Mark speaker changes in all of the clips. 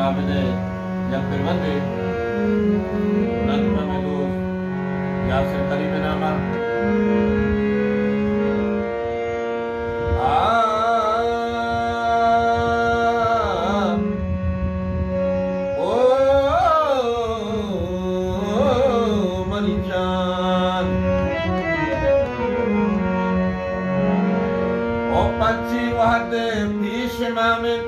Speaker 1: Abide Yakırmandı Nanma Melu Yasir Karime Nama Marijan O Panchi Wahade Bhishmamin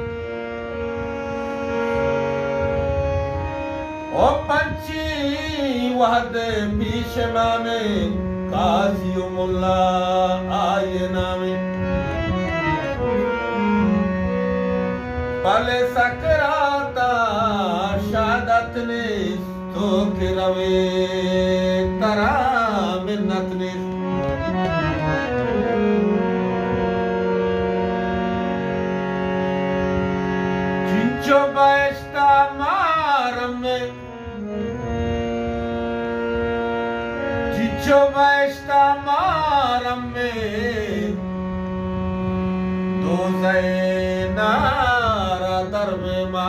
Speaker 1: O Panchi Wahade Bhishmamin Qaziumullah Ayenami Pale Sakrata Shahadat Nis To Kirave Tara Minnat Nis Chincho Baishta Marame Chincho Baishta Marame Dozaina Darmema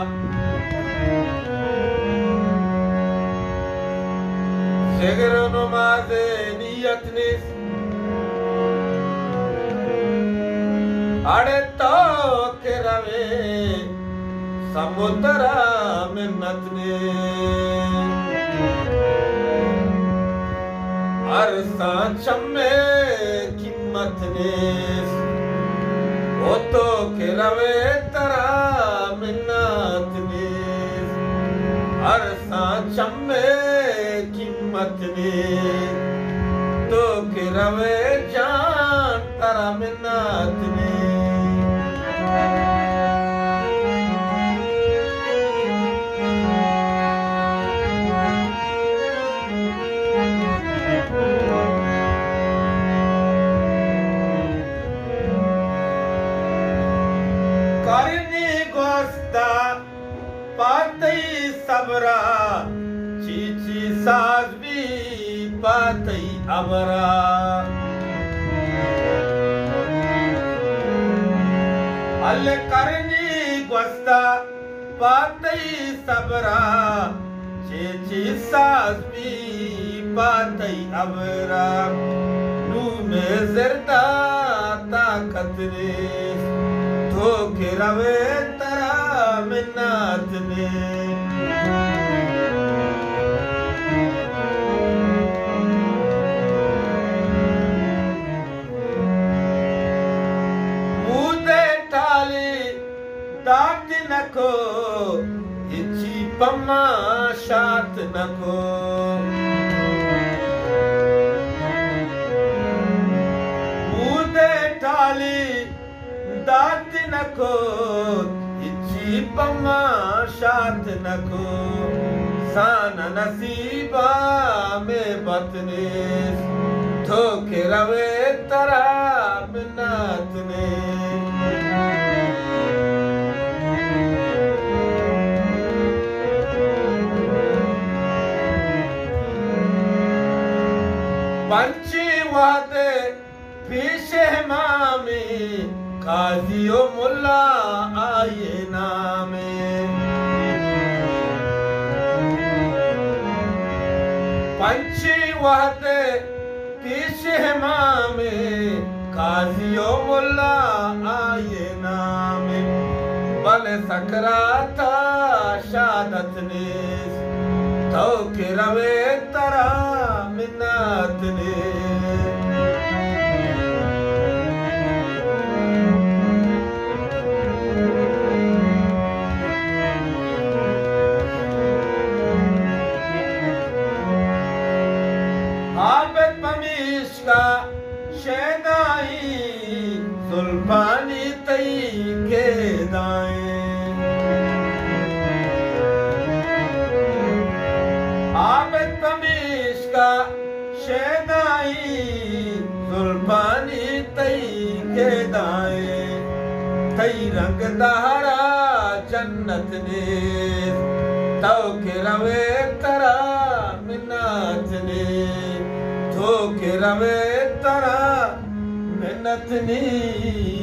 Speaker 1: Segero Namaze Niyatnis Ade to Kirave Samudra Minnatnis Arsa Chamme Kimmatnis Oto Kirave Tara Minnatnis Arsa Chamme Kimmatnis To Kirave Jaan Tara Minnatnis Karni Gosta Patai Sabra Chichi Sazvi Patai Abra Alle Karni Gosta Patai Sabra Chichi Sazvi Patai Abra Nume Zerda Takatnis To Kirave Tara Minnatnis Mude Tali Dati Nako Ichi Pama Shat Nako Mude Tali Dati Nako Ichi Pama Shat Nako Sana Nasiba Me Batnis To Kirave Tara Minnatnis Panchi Wahade Bhishmami Qaziumullah Ayenami Panchi Wahade Bhishmami Qaziumullah Ayenami Bale Sakrata Shahadatnis To Kirave Tara Minnatnis Abed Pamishka Shedai Zulfani Tai Kedai Abed Pamishka Shedai Zulfani Tai Kedai Tai Rang Dahara Jannatnis Tau Kirave Tara Minnatnis To Kirave Tara Minnatnis